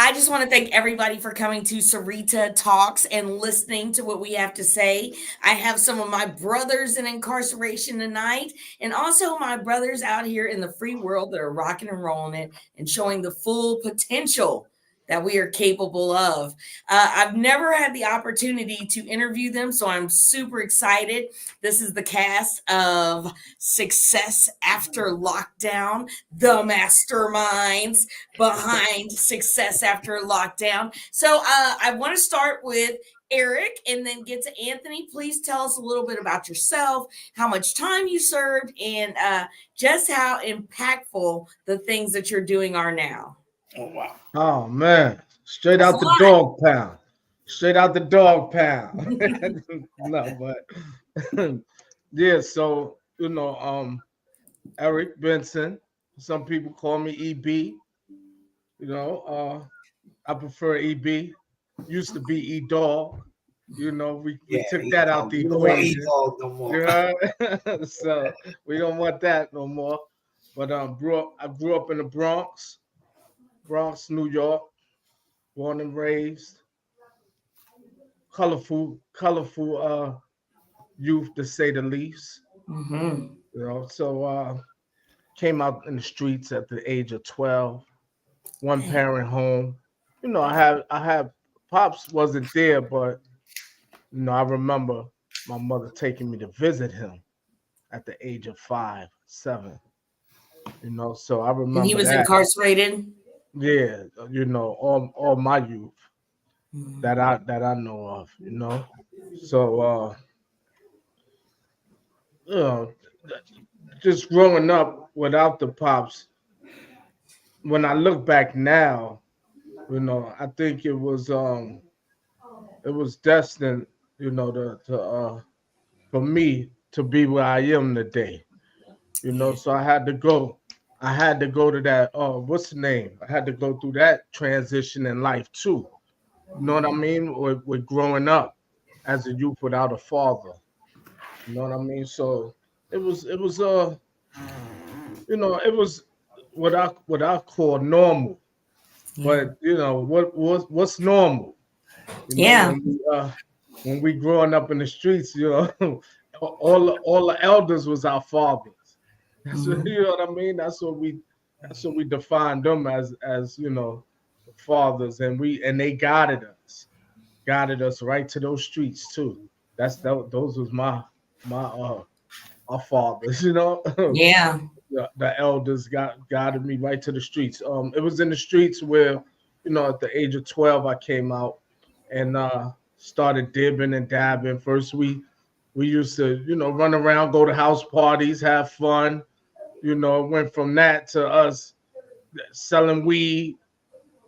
I just want to thank everybody for coming to Syreta Talks and listening to what we have to say. I have some of my brothers in incarceration tonight, and also my brothers out here in the free world that are rocking and rolling it and showing the full potential that we are capable of. I've never had the opportunity to interview them, so I'm super excited. This is the cast of Success After Lockdown, the masterminds behind Success After Lockdown. So I want to start with Eric and then get to Anthony. Please tell us a little bit about yourself, how much time you served, and just how impactful the things that you're doing are now. Oh wow. Oh man, straight That's a out the lot. dog pound. Straight out the dog pound. No, but yeah, so Eric Benson. Some people call me EB. You know, I prefer EB. Used to be E Dog. We Yeah, took that out the we don't want equation. E-Dog no more. You heard? So we don't want that no more. But I grew up in the Bronx, New York, born and raised. Colorful youth to say the least. Mm-hmm. So came out in the streets at the age of 12, one parent home. I had pops wasn't there, but I remember my mother taking me to visit him at the age of 5, 7. So I And he remember was that. incarcerated. Yeah, all my youth Mhm. that I know of. So you know, just growing up without the pops. When I look back now, I think it was destined, for me to be where I am today. Yeah. So I had to go to that what's the name? I had to go through that transition in life too. You know what I mean? With growing up as a youth without a father. You know what I mean? So it was what I call normal. Yeah. But what's normal? Yeah. When we growing up in the streets, all the elders was our fathers. That's what, Mhm. you know what I mean. That's what we defined them as fathers, and they guided us right to those streets too. Those was my our fathers, Yeah. the elders guided me right to the streets. It was in the streets where, at the age of 12, I came out and started dibbing and dabbing. First, we used to, run around, go to house parties, have fun. Went from that to us selling weed.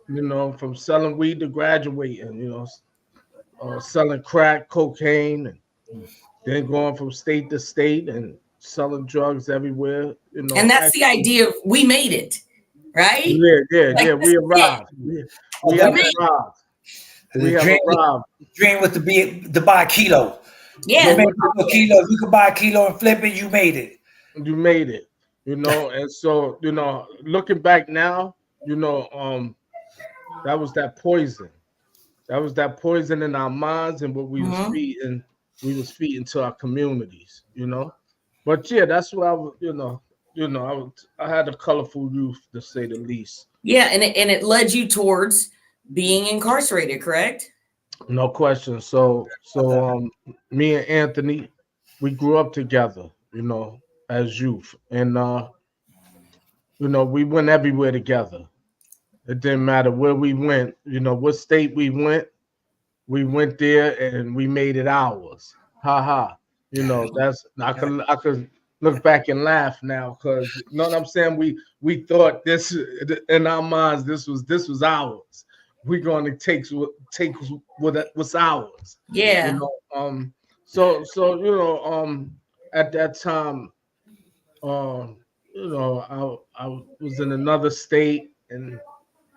From selling weed to graduating. Selling crack, cocaine, and then going from state to state and selling drugs everywhere. And that's the Actually, idea of we made it, right? yeah, yeah, Like yeah. this We is it. arrived. We We have Okay. made it. arrived. We The have dream, arrived. dream was to buy a kilo. You Yeah. made a kilo. If you could buy a kilo and flip it, you made it. You made it. And so looking back now, that was that poison. That was that poison in our minds and what we was Mhm. feeding. We was feeding to our communities. But yeah, that's what I was. I had a colorful youth to say the least. Yeah, and it led you towards being incarcerated, correct? No question. So me and Anthony, we grew up together, as youth. And we went everywhere together. It didn't matter where we went, what state we went there and we made it ours. Ha ha. That's I could look back and laugh now because you know what I'm saying? We thought this in our minds this was ours. We're going to take what's ours. You Yeah. know, so at that time, um, I was in another state and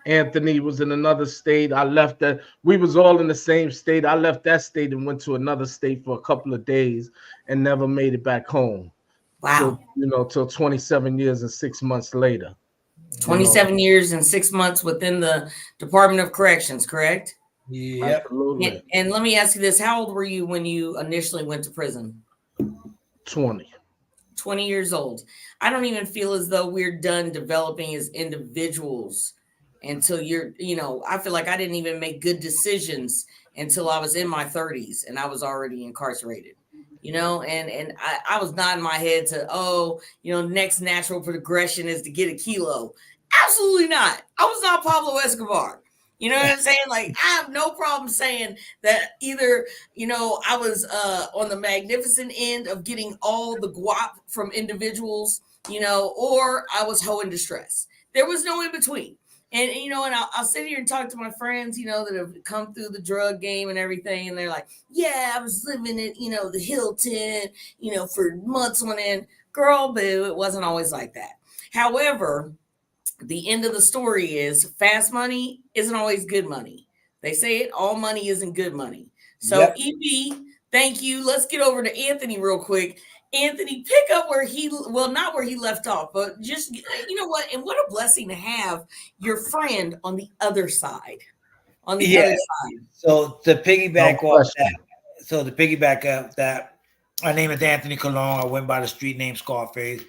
Anthony was in another state. I left that. We was all in the same state. I left that state and went to another state for a couple of days and never made it back home. Wow. Till 27 years and 6 months later. You know, 27 years and 6 months within the Department of Corrections, correct? Yep. absolutely. And let me ask you this: how old were you when you initially went to prison? 20. 20 years old. I don't even feel as though we're done developing as individuals until I feel like I didn't even make good decisions until I was in my 30s and I was already incarcerated. And I was nodding my head to, next natural progression is to get a kilo. Absolutely not. I was not Pablo Escobar. You know what I'm saying? Like, I have no problem saying that either I was on the magnificent end of getting all the guap from individuals, or I was hoe in distress. There was no in between. And I'll sit here and talk to my friends, that have come through the drug game and everything. And they're like, yeah, I was living at, the Hilton, for months on end. Girl, boo, it wasn't always like that. However, the end of the story is fast money isn't always good money. They say it, all money isn't good money. So, Yep. EB, thank you. Let's get over to Anthony real quick. Anthony, pick up not where he left off, but just, what? And what a blessing to have your friend on the other side. On the other side. So to No piggyback off that, question. my name is Anthony Colon. I went by the street name Scarface.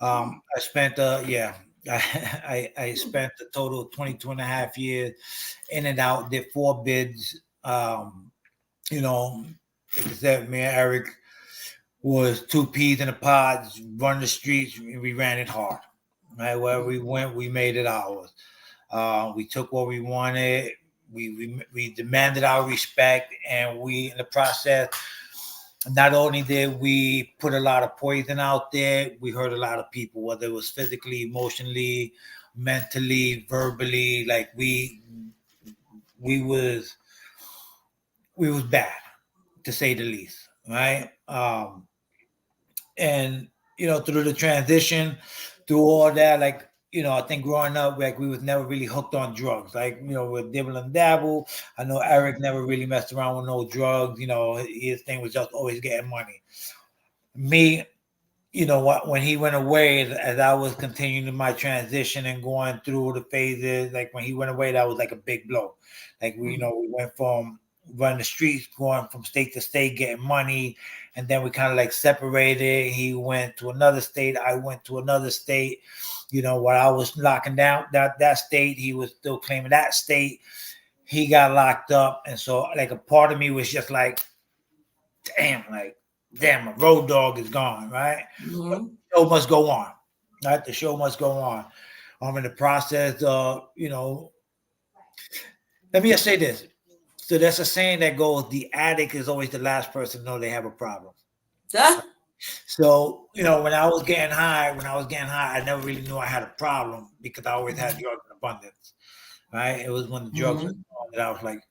I spent I spent a total of 22 and a half years in and out, did 4 bids. Like I said, me and Eric was 2 peas in a pod, run the streets, and we ran it hard. Right, where we went, we made it ours. We took what we wanted. We demanded our respect, and we, in the process, not only did we put a lot of poison out there, we hurt a lot of people, whether it was physically, emotionally, mentally, verbally. Like we was bad, to say the least, right? And through the transition, through all that, like I think growing up, like we was never really hooked on drugs. Like with dibble and dabble. I know Eric never really messed around with no drugs. His thing was just always getting money. Me, what, when he went away, as I was continuing my transition and going through the phases, like when he went away, that was like a big blow. Like we went from running the streets, going from state to state, getting money, and then we kind of like separated. He went to another state, I went to another state. While I was locking down that state, he was still claiming that state. He got locked up, and so like a part of me was just like, damn, my road dog is gone, right? But the show must go on, right? The show must go on. I'm in the process of, let me just say this. So there's a saying that goes, the addict is always the last person to know they have a problem. So, when I was getting high, I never really knew I had a problem because I always had drugs in abundance, right? It was when the drugs were gone that I was like,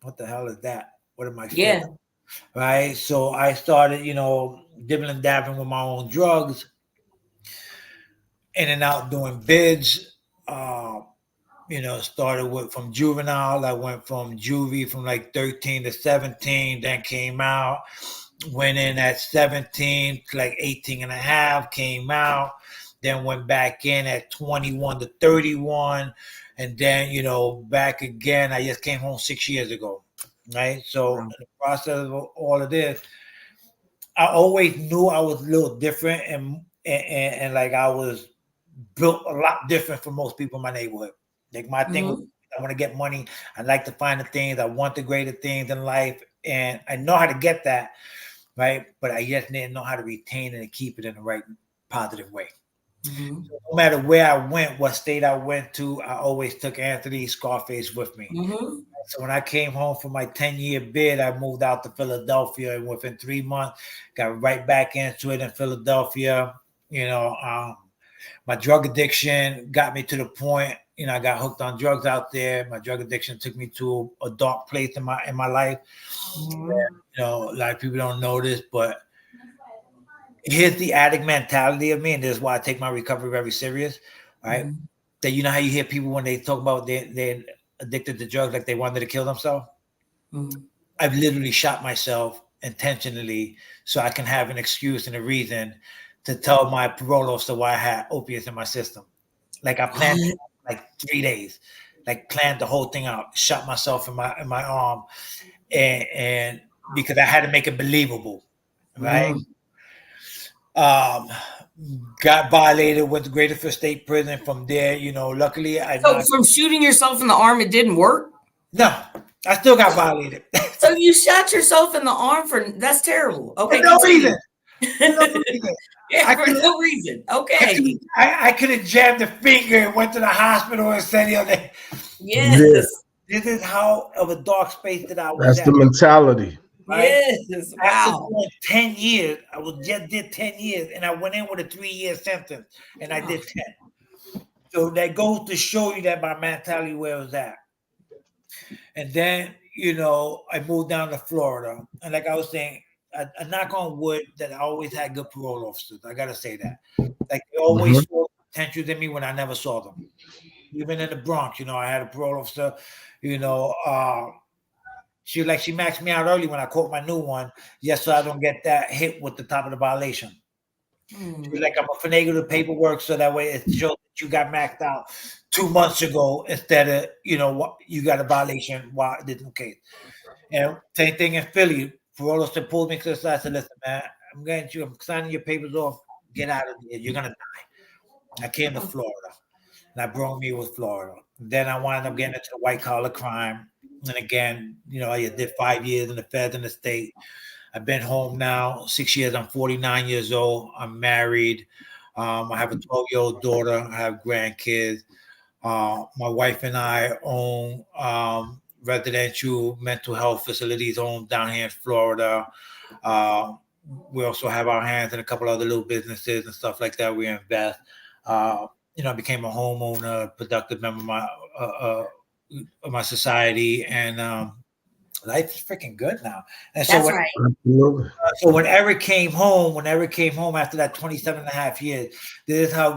what the hell is that? What am I feeling? Yeah. Right. So I started, dibbling and dabbling with my own drugs, in and out doing bids. Started from juvenile. I went from juvie from like 13 to 17, then came out, went in at 17 to like 18 and a half, came out, then went back in at 21 to 31, and then, back again. I just came home 6 years ago. Right. So in the process of all of this, I always knew I was a little different, and like I was built a lot different from most people in my neighborhood. Like my thing was, I want to get money. I like to find the things. I want the greater things in life, and I know how to get that, right? But I just didn't know how to retain it and keep it in the right positive way. So no matter where I went, what state I went to, I always took Anthony Scarface with me. So when I came home from my 10-year bid, I moved out to Philadelphia, and within 3 months, got right back into it in Philadelphia. My drug addiction got me to the point, I got hooked on drugs out there. My drug addiction took me to a dark place in my life. A lot of people don't know this, but here's the addict mentality of me, and this is why I take my recovery very serious, right? That how you hear people when they talk about they're addicted to drugs, like they wanted to kill themselves. I've literally shot myself intentionally so I can have an excuse and a reason to tell my parole officer why I had opiates in my system. Like I planned it like 3 days, like planned the whole thing out. Shot myself in my arm, and because I had to make it believable, right? Mm. Um, got violated, went to Greater State Prison. From there, luckily I So not from shooting yourself in the arm, it didn't work. no, I still got violated So you shot yourself in the arm for that's terrible. for Okay, no continue. reason. For no reason. Yeah, I for could no reason. I Okay. could I could have jammed the finger and went to the hospital and said, Yeah, Yes. this is how of a dark space that I was that's the at, mentality. right? Yes. After Wow. doing 10 years, I was just did 10 years and I went in with a 3-year sentence and I Oh, did 10. So that goes to show you that my mentality where it was at. And then, I moved down to Florida. And like I was saying, I knock on wood that I always had good parole officers. I gotta say that. Like they Mhm. always saw potential in me when I never saw them. Even in the Bronx, I had a parole officer, you know, uh, she maxed me out early when I caught my new one, just so I don't get that hit with the top of the violation. She's hmm. like, I'm gonna finagle the paperwork so that way it shows that you got maxed out 2 months ago instead of what you got a violation while it didn't case. And same thing in Philly. Parole officer pulled me to the side and said, listen, man, I'm signing your papers off. Get out of here. You're gonna die. I came to Oh, Florida. And that brought me with Florida. Then I wound up getting into the white collar crime. And again, I did 5 years in the feds in the state. I've been home now 6 years. I'm 49 years old. I'm married. I have a 12-year-old daughter. I have grandkids. My wife and I own residential mental health facilities owned down here in Florida. Uh, we also have our hands in a couple other little businesses and stuff like that. We invest. Uh, I became a homeowner, productive member of my society, and life is freaking good now. And so that's right. Absolutely. when Eric came home after that 27 and a half years, this is how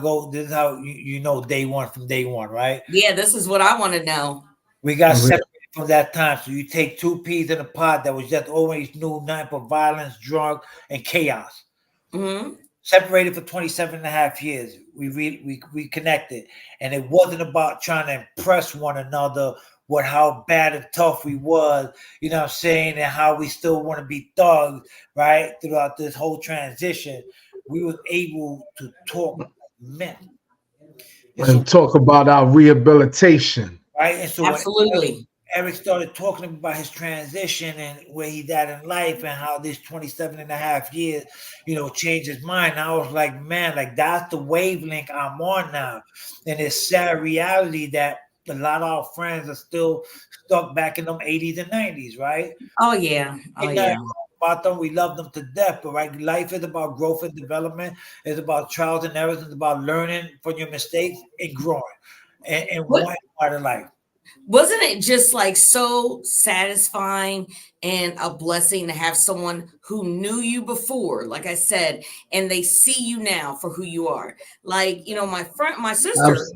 day one from day one, right? Yeah, this is what I want to know. We got Yeah. separated from that time. So you take two peas in a pod that was just always knew nothing but violence, drug, and chaos. Hmm. Separated for 27 and a half years. We connected. And it wasn't about trying to impress one another with how bad and tough we was, you know what I'm saying, and how we still want to be thugs, right? Throughout this whole transition. We was able to talk men. And so And talk about our rehabilitation. right? And so when Absolutely. Eric started talking about his transition and where he's at in life and how this 27 and a half years, changed his mind. I was like, man, like that's the wavelength I'm on now. And it's sad reality that a lot of our friends are still stuck back in them 80s and 90s, right? Oh yeah. Oh Ain't nothing yeah. wrong about them. We love them to death, but right, life is about growth and development. It's about trials and errors. It's about learning from your mistakes and growing and What one part of life. wasn't it just like so satisfying and a blessing to have someone who knew you before, like I said, and they see you now for who you are? Like, my sister, Abs-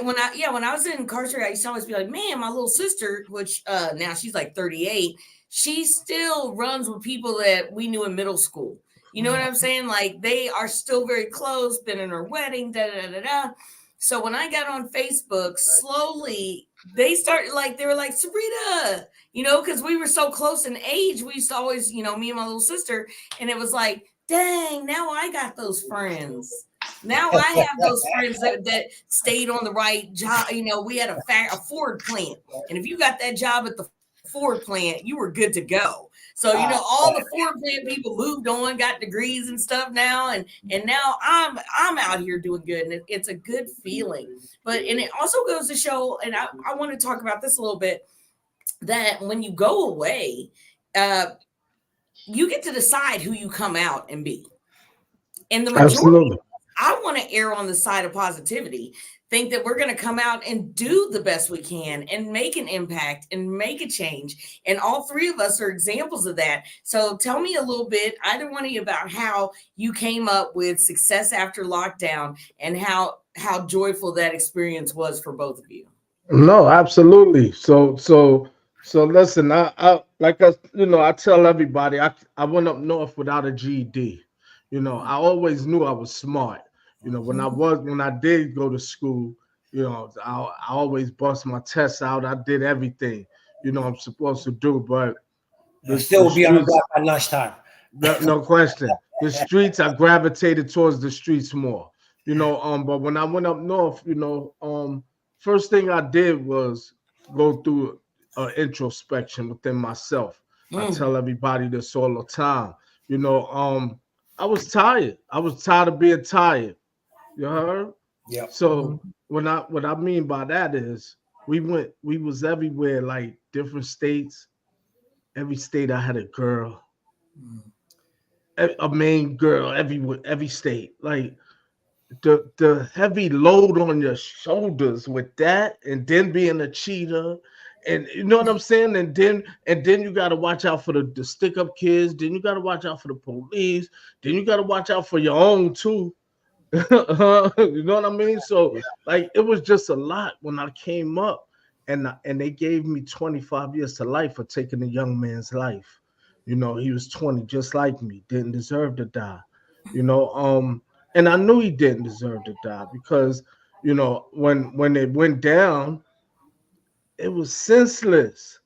when I was incarcerated, I used to always be like, man, my little sister, which now she's like 38, she still runs with people that we knew in middle school. You know what I'm saying? Like they are still very close, been in her wedding, da da da da. So when I got on Facebook, slowly they started like they were like Syreta, because we were so close in age. We used to always, me and my little sister, and it was like, dang, now I got those friends. Now I have those friends that stayed on the right job. We had a Ford plant, and if you got that job at the Ford plant, you were good to go. So all the Ford plant people moved on, got degrees and stuff now, and now I'm out here doing good, and it's a good feeling. And it also goes to show, and I want to talk about this a little bit, that when you go away, uh, you get to decide who you come out and be. And the majority, Absolutely. I want to err on the side of positivity. Think that we're going to come out and do the best we can and make an impact and make a change. And all three of us are examples of that. So tell me a little bit, either one of you, about how you came up with success after lockdown and how joyful that experience was for both of you. No, absolutely. So listen, I like I tell everybody I went up north without a GED. I always knew I was smart. When I did go to school, I always bust my tests out. I did everything, I'm supposed to do, but And the still be on the streets, block at lunchtime. no question. The streets, I gravitated towards the streets more. But when I went up north, first thing I did was go through an introspection within myself. I Mm. tell everybody this all the time. You know, um, I was tired. I was tired of being tired. You heard? Yep. So what I mean by that is we was everywhere, like different states. Every state I had a girl, a main girl, every state. Like the heavy load on your shoulders with that, and then being a cheater, and you know what I'm saying, and then you got to watch out for the stick up kids, then you got to watch out for the police, then you got to watch out for your own too. You know what I mean? So Yeah. like it was just a lot when I came up, and they gave me 25 years to life for taking a young man's life. He was 20, just like me, didn't deserve to die. You know, and I knew he didn't deserve to die because when it went down, it was senseless.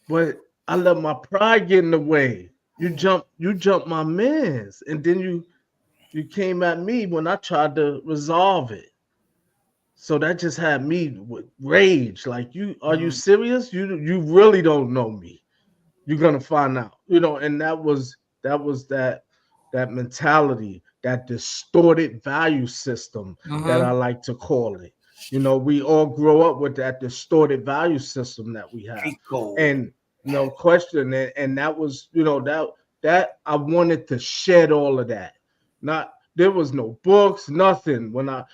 But I let my pride get in the way. You jump my mans, and then you came at me when I tried to resolve it. So that just had me with rage. Like, are you Mm. serious? You really don't know me. You're gonna find out. And that mentality, that distorted value system that I Mm-hmm. like to call it. We all grow up with that distorted value system that we have. Cheat code. And no question. And that was, that I wanted to shed all of that. Not There was no books, nothing. When I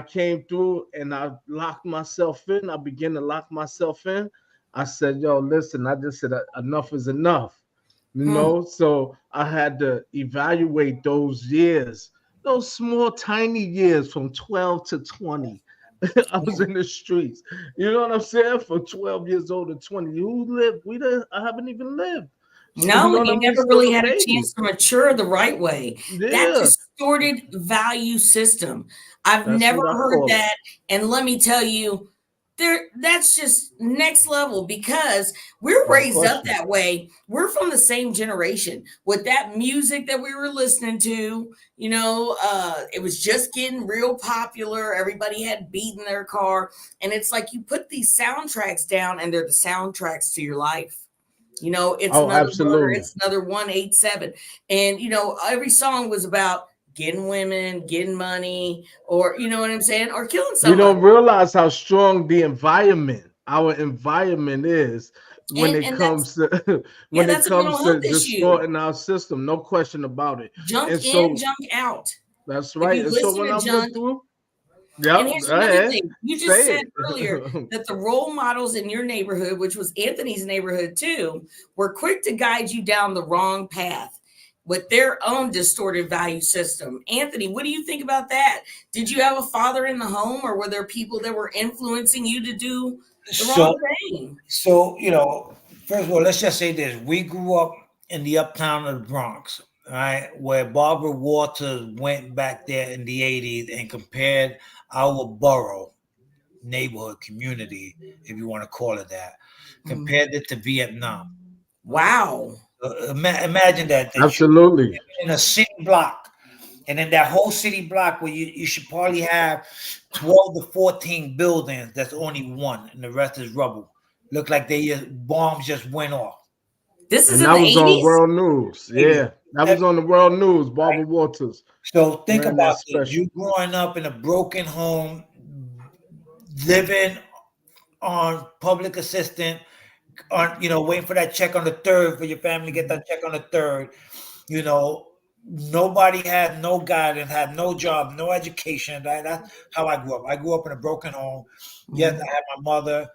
came through and I locked myself in, I began to lock myself in. I said, yo, listen, I just said enough is enough. Hmm. So I had to evaluate those years, those small, tiny years from 12 to 20. I was in the streets. You know what I'm saying? From 12 years old to 20. Who lived? I haven't even lived. So you No, know what I you mean? never Still really a had a baby. chance to mature the right way. That Yeah, distorted value system. I've that's never what I heard call it. that. And let me tell you, that's just next level because we're No raised up question. that way. We're from the same generation with that music that we were listening to. It was just getting real popular. Everybody had beat in their car. And it's like you put these soundtracks down and they're the soundtracks to your life. It's Oh, another murder, absolutely. it's another 187. And every song was about getting women, getting money, or you know what I'm saying, or killing We don't somebody. realize how strong our environment is when And it and that's comes to yeah, when it that's a mental comes to health issue. distorting our system. No question about it. Junk And in, so junk out. that's If right. you And so listen when to I went junk, through, and yep, here's go another ahead, thing. You just say said it. earlier that the role models in your neighborhood, which was Anthony's neighborhood too, were quick to guide you down the wrong path with their own distorted value system. Anthony, what do you think about that? Did you have a father in the home, or were there people that were influencing you to do the wrong So, thing? so, first of all, let's just say this: we grew up in the uptown of the Bronx, right, where Barbara Walters went back there in the '80s and compared our borough, neighborhood, community, if you want to call it that, Mm. compared it to Vietnam. Wow. Imagine that you Absolutely. in a city block, and in that whole city block where you should probably have 12 to 14 buildings, that's only one, and the rest is rubble. Look like bombs just went off. This is And in that the was on 80s? world news. 80s. Yeah, that was on the world news. Barbara Walters So think ran that about this: special. you growing up in a broken home, living on public assistance, on waiting for that check on the third for your family to get that check on the third. You know, nobody had no guidance, had no job, no education. That's how I grew up. I grew up in a broken home. Yes, Mhm. I had my mother,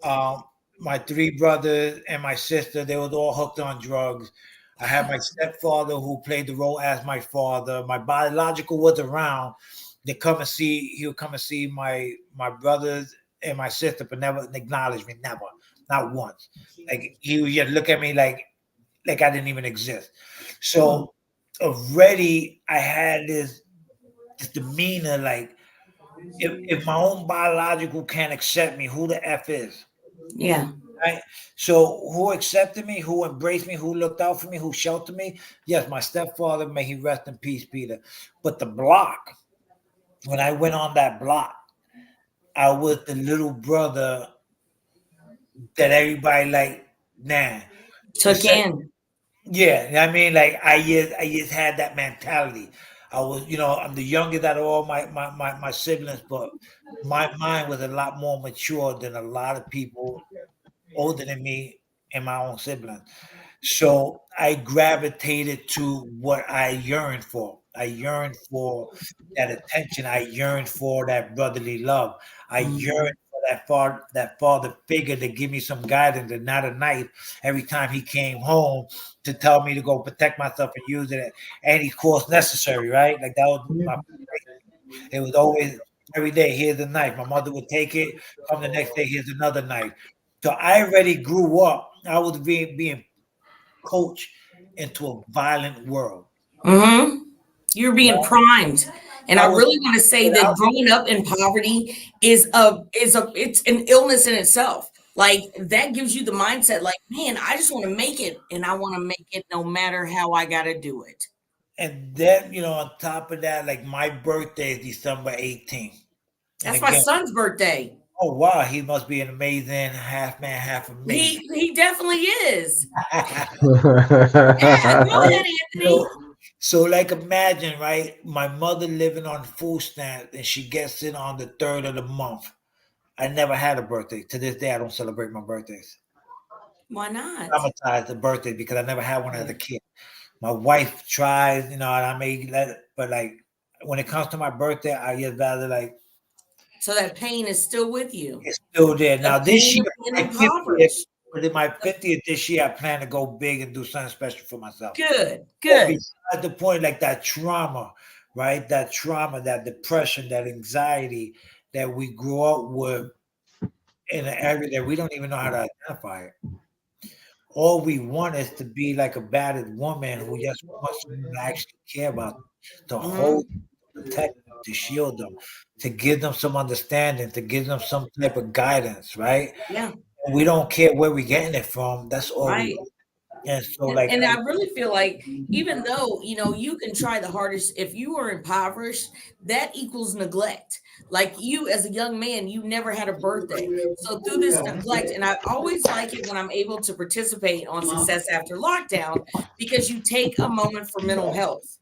um, my three brothers, and my sister. They was all hooked on drugs. I had my stepfather who played the role as my father. My biological was around. He would come and see my brothers and my sister, but never acknowledge me, never, not once. Like he would just look at me like I didn't even exist. Hmm. So already I had this demeanor, like if my own biological can't accept me, who the F is? Yeah. Right? So who accepted me, who embraced me, who looked out for me, who sheltered me? Yes, my stepfather, may he rest in peace, Peter. But the block, when I went on that block, I was the little brother that everybody like, nah. The Took second, in. yeah, I mean, like I just had that mentality. I was, I'm the youngest out of all my siblings, but my mind was a lot more mature than a lot of people older than me and my own siblings. So I gravitated to what I yearned for. I yearned for that attention. I yearned for that brotherly love. I yearned Mhm. for that father figure to give me some guidance and not a knife every time he came home to tell me to go protect myself and use it at any cost necessary, right? Like that was my, it was always every day, here's a knife. My mother would take it, come the next day, here's another knife. So I already grew up. I was being coached into a violent world. Mm-hmm. You're being Right? primed. And I I was really want to say that without growing up in poverty is a it's an illness in itself. Like that gives you the mindset like, man, I just want to make it and I want to make it no matter how I got to do it. and then on top of that, like my birthday is December 18th. And That's my again, son's birthday. oh wow, he must be an amazing half man, half amazing. He definitely is. Yeah, go Right? ahead, Anthony. So, so like imagine, right? My mother living on food stamps and she gets it on the third of the month. I never had a birthday. To this day, I don't celebrate my birthdays. Why not? Traumatized the birthday because I never had one as a kid. My wife tries, and I may let it, but like when it comes to my birthday, I just rather like So that pain is still with you. it's still there. The Now this pain year, of being my 50th, impoverished. but in my 50th this year, I plan to go big and do something special for myself. Good, But good. besides the point, like that trauma, right? That trauma, that depression, that anxiety that we grew up with in an area that we don't even know how to identify it. All we want is to be like a battered woman who just wants someone to actually care about them, to hold, Mhm. to protect them, to shield them, to give them some understanding, to give them some type of guidance, right? Yeah, And we don't care where we're getting it from. That's all we right. want. And so, And like, and I really feel like even though, you can try the hardest, if you are impoverished, that equals neglect. Like you as a young man, you never had a birthday. So through this neglect, and I always like it when I'm able to participate on Success After Lockdown because you take a moment for mental health.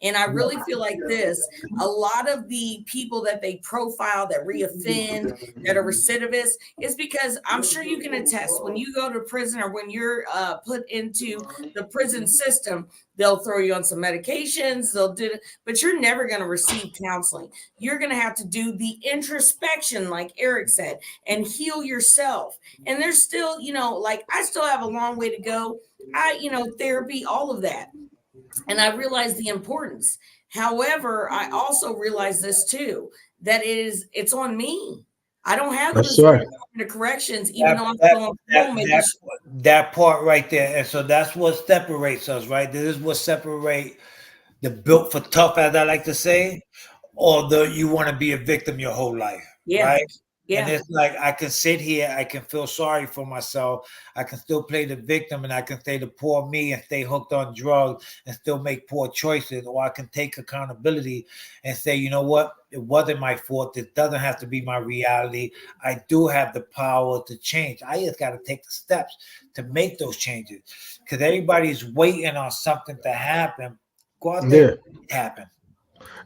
And I really feel like this a lot of the people that they profile that reoffend, that are recidivists, is because I'm sure you can attest when you go to prison or when you're put into the prison system, they'll throw you on some medications, they'll do, but you're never going to receive counseling. You're going to have to do the introspection, like Eric said, and heal yourself. And there's still, like I still have a long way to go. Therapy, all of that, and I realize the importance. However, I also realize this too, that it's on me. I don't have to That's visit right. the corrections, even that though I'm that still on that parole. Maybe that that part right there, and so that's what separates us, right? This is what separate the built for tough, as I like to say, or the you want to be a victim your whole life, yeah, right? And yeah, it's like I can sit here, I can feel sorry for myself, I can still play the victim, and I can say the poor me and stay hooked on drugs and still make poor choices, or I can take accountability and say, you know what, it wasn't my fault. It doesn't have to be my reality. I do have the power to change. I just got to take the steps to make those changes because everybody's waiting on something to happen. Go out there and Yeah. make it happen.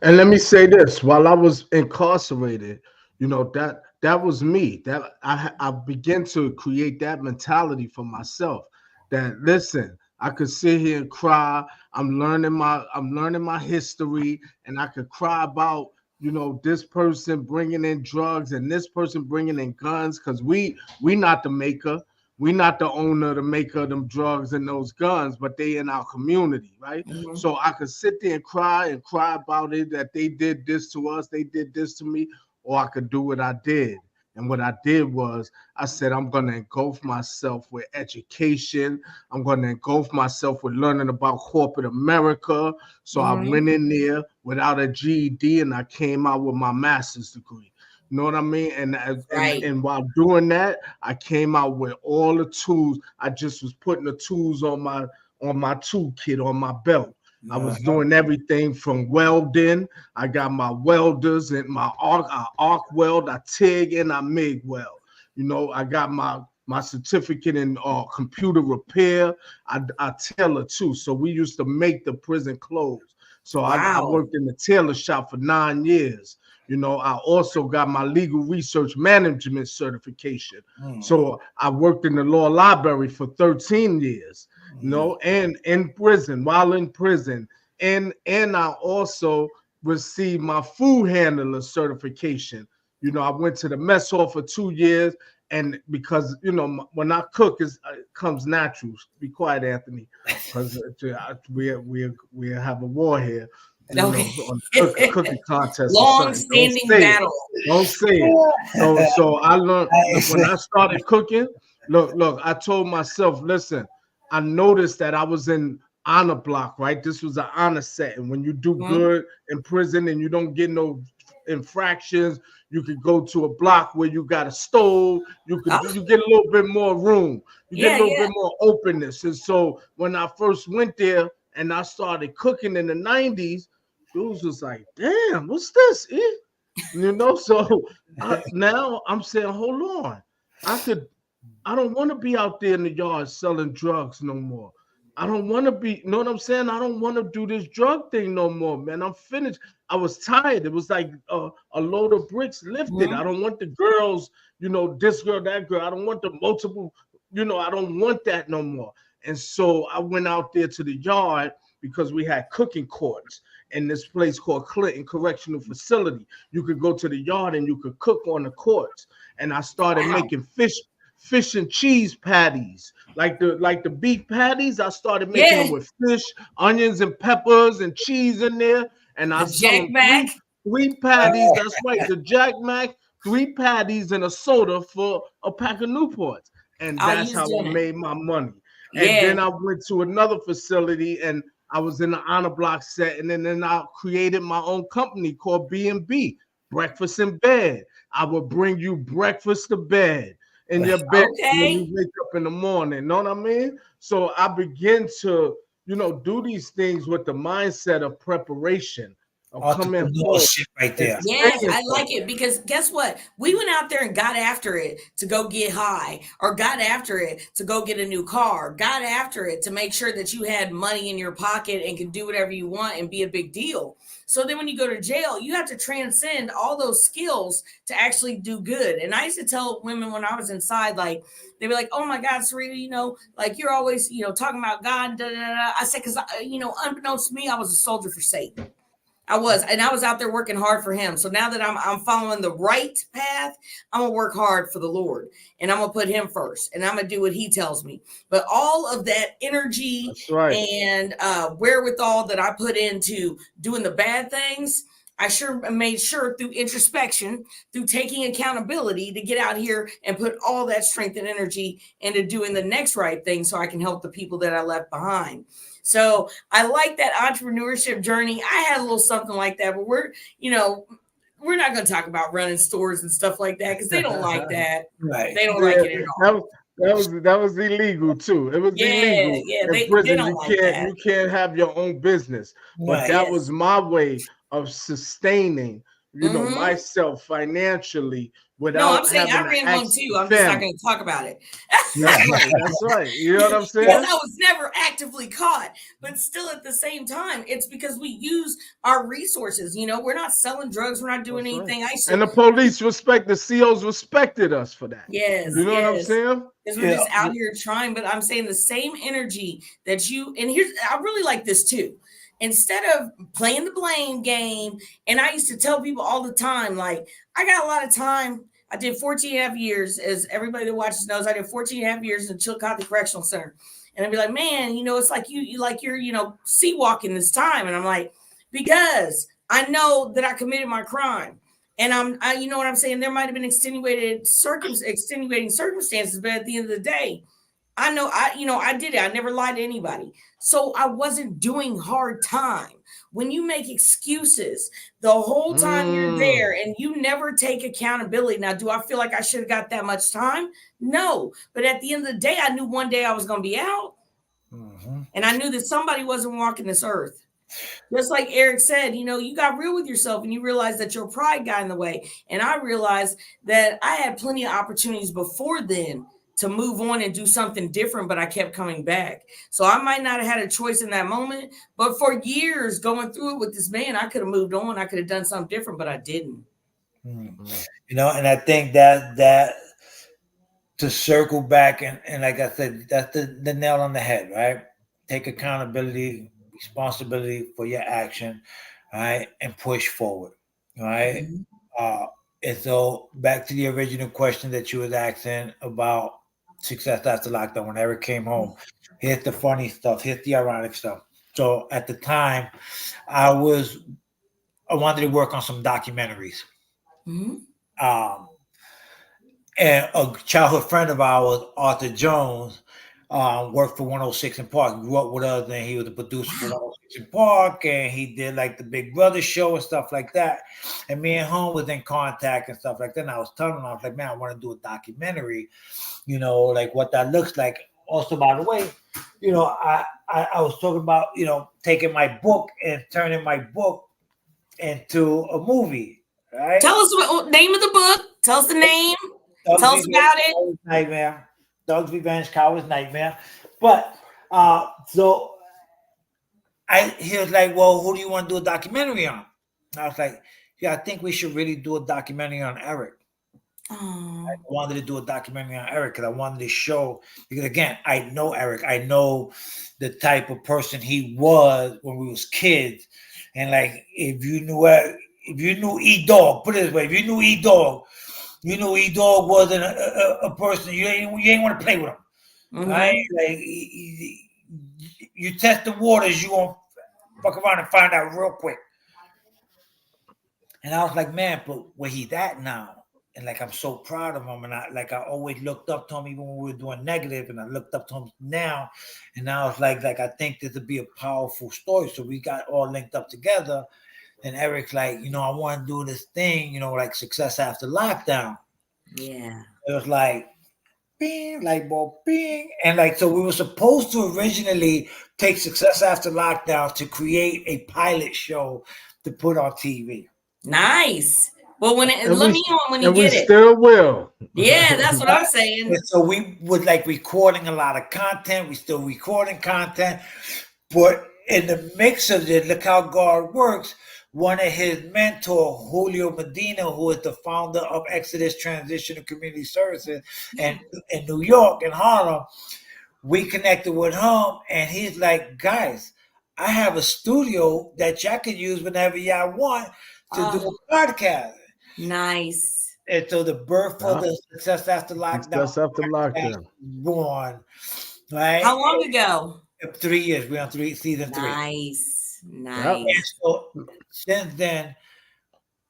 And let me say this: while I was incarcerated, that was me. That I began to create that mentality for myself. That listen, I could sit here and cry. I'm learning my history, and I could cry about this person bringing in drugs and this person bringing in guns because we not the maker. We not the owner, the maker of them drugs and those guns, but they in our community, right? mhm, So I could sit there and cry about it that they did this to us, they did this to me, or I could do what I did And what I did was I said, I'm going to engulf myself with education. I'm going to engulf myself with learning about corporate America. So I Mhm. went in there without a GED and I came out with my master's degree. You know what I mean? Right. And while doing that, I came out with all the tools. I just was putting the tools on my toolkit on my belt. I was Uh-huh. doing everything from welding. I got my welders and my arc weld, I TIG and I MIG weld. You know, I got my certificate in computer repair. I tailor too. So we used to make the prison clothes. So I Wow. worked in the tailor shop for 9 years. You know, I also got my legal research management certification. Mm. So I worked in the law library for 13 years, you Mm. know, and in prison, while in prison. And I also received my food handler certification. You know, I went to the mess hall for 2 years, and because you know when I cook, it comes natural. Be quiet, Anthony, because we have a war here. You know, Okay. on cooking contest or Long something. Don't standing say it. battle. Don't say it. So I learned when Nice. I started cooking. Look. I told myself, listen. I noticed that I was in honor block, right? This was an honor setting. When you do Mhm. good in prison and you don't get no infractions, you could go to a block where you got a stove. Oh, You get a little bit more room. You get a yeah, little yeah. bit more openness. And so when I first went there and I started cooking in the 90s, dudes was like, damn, what's this? Eh? You know, so now I'm saying, hold on. I could I don't want to be out there in the yard selling drugs no more. I don't want to be, you know what I'm saying? I don't want to do this drug thing no more, man. I'm finished. I was tired. It was like a load of bricks lifted. I Mhm. don't want the girls, you know, this girl, that girl. I don't want the multiple, you know, I don't want that no more. And so I went out there to the yard because we had cooking courts in this place called Clinton Correctional Facility. You could go to the yard and you could cook on the courts. And I started Wow. making fish and cheese patties. Like the beef patties, I started making Yeah. them with fish, onions, and peppers and cheese in there. And I The sell Jack them Mac. three patties. That's right, the Jack Mac, three patties and a soda for a pack of Newports. And Oh, that's you was how I doing it. made my money. And Yeah. then I went to another facility and I was in the honor block setting, and then I created my own company called B&B, Breakfast in Bed. I would bring you breakfast to bed in your bed when you Okay. wake up in the morning. Know what I mean? So I begin to, you know, do these things with the mindset of preparation, of coming home Entrepreneurship right and there. Yes, saying I like something. it because guess what? We went out there and got after it to go get high, or got after it to go get a new car, got after it to make sure that you had money in your pocket and could do whatever you want and be a big deal. So then when you go to jail, you have to transcend all those skills to actually do good. And I used to tell women when I was inside, like, they'd be like, oh my God, Syreta, you know, like you're always, you know, talking about God. Da, da, da. I said, because, you know, unbeknownst to me, I was a soldier for Satan. I was, and I was out there working hard for him. So now that I'm following the right path, I'm gonna work hard for the Lord, and I'm gonna put Him first, and I'm gonna do what He tells me. But all of that energy That's right. and wherewithal that I put into doing the bad things, I sure made sure through introspection, through taking accountability, to get out here and put all that strength and energy into doing the next right thing, so I can help the people that I left behind. So I like that entrepreneurship journey. I had a little something like that, but you know, we're not going to talk about running stores and stuff like that because they don't like that. Right. They don't like Yeah, it at that all. was that was illegal too. It was Yeah, illegal yeah, in they prison. don't You like can't that. you can't have your own business. But Right. that was Yes. my way of sustaining, you know, Mm-hmm. myself financially No, I'm without saying having I to ran one ask too. the I'm just not family. going to talk about it. That's Right. right. That's right. You know what I'm Because saying? I was never actively caught, but still at the same time, it's because we use our resources. You know, we're not selling drugs, we're not doing That's right. anything. I used And to, the police respect the COs respected us for that. yes, You know what I'm yes. saying? Because we're Yeah. just out here trying. But I'm saying the same energy that you, and here's, I really like this too. Instead of playing the blame game, and I used to tell people all the time, like, I got a lot of time. I did 14 and a half years, as everybody that watches knows, I did 14 and a half years in Chillicothe Correctional Center. And I'd be like, man, you know, it's like you like you're, you know, sea walking this time. And I'm like, because I know that I committed my crime. And you know what I'm saying? There might have been extenuating circumstances, but at the end of the day, I know I did it. I never lied to anybody. So I wasn't doing hard time. When you make excuses the whole time you're there and you never take accountability. Now, do I feel like I should have got that much time? No. But at the end of the day, I knew one day I was going to be out. Mm-hmm. And I knew that somebody wasn't walking this earth. Just like Eric said, you got real with yourself and you realized that your pride got in the way. And I realized that I had plenty of opportunities before then to move on and do something different, but I kept coming back. So I might not have had a choice in that moment, but for years going through it with this man, I could have moved on. I could have done something different, but I didn't. And I think that to circle back and like I said, that's the nail on the head, right? Take accountability, responsibility for your action, right, and push forward, right? Mm-hmm. And so back to the original question that you was asking about success after lockdown. When Eric came home, here's the funny stuff, here's the ironic stuff. So at the time, I wanted to work on some documentaries. Mm-hmm. And a childhood friend of ours, Arthur Jones, worked for 106 in Park. Grew up with us, and he was the producer for 106 in Park, and he did like the Big Brother show and stuff like that. And me and him was in contact and stuff like that. And I was telling him, I was like, man, I want to do a documentary, like what that looks like. Also, by the way, I was talking about, taking my book and turning my book into a movie, right? Tell us what name of the book. Tell us the name. Tell us about it. Nightmare. Dog's Revenge, Coward's Nightmare. But so he was like, well, who do you want to do a documentary on? And I was like, yeah, I think we should really do a documentary on Eric. I wanted to do a documentary on Eric because I wanted to show, because again, I know Eric. I know the type of person he was when we was kids. And like, if you knew E-Dog, put it this way, if you knew E-Dog, E-Dog wasn't a person, you ain't want to play with him. Mm-hmm. Right? Like, you test the waters, you gonna fuck around and find out real quick. And I was like, man, but where he's at now? And like, I'm so proud of him. And I always looked up to him even when we were doing negative, and I looked up to him now. And now I was like I think this would be a powerful story. So we got all linked up together. And Eric's like, I want to do this thing, like success after lockdown. Yeah. It was like, bing, light bulb, bing. And like, so we were supposed to originally take success after lockdown to create a pilot show to put on TV. Nice. Well, let me know when you get it. We still will. Yeah, that's what I'm saying. And so we was like recording a lot of content. We still recording content. But in the mix of it, look how God works. One of his mentor, Julio Medina, who is the founder of Exodus Transitional Community Services in New York and Harlem, we connected with him, and he's like, guys, I have a studio that y'all can use whenever y'all want to do a podcast. Nice. And so the birth of the Success After Lockdown. Born. Right? How long ago? 3 years. We're on season 3. Nice. And so since then,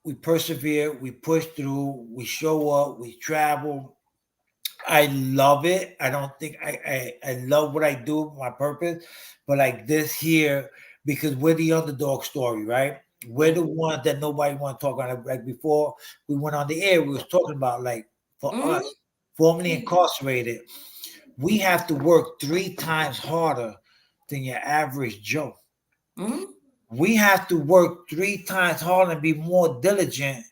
we persevere, we push through, we show up, we travel. I love it. I don't think I love what I do, my purpose, but like this here, because we're the underdog story, right? We're the ones that nobody want to talk about. Like before we went on the air, we was talking about like for us, formerly incarcerated, we have to work 3 times harder than your average Joe. Mm-hmm. We have to work 3 times harder and be more diligent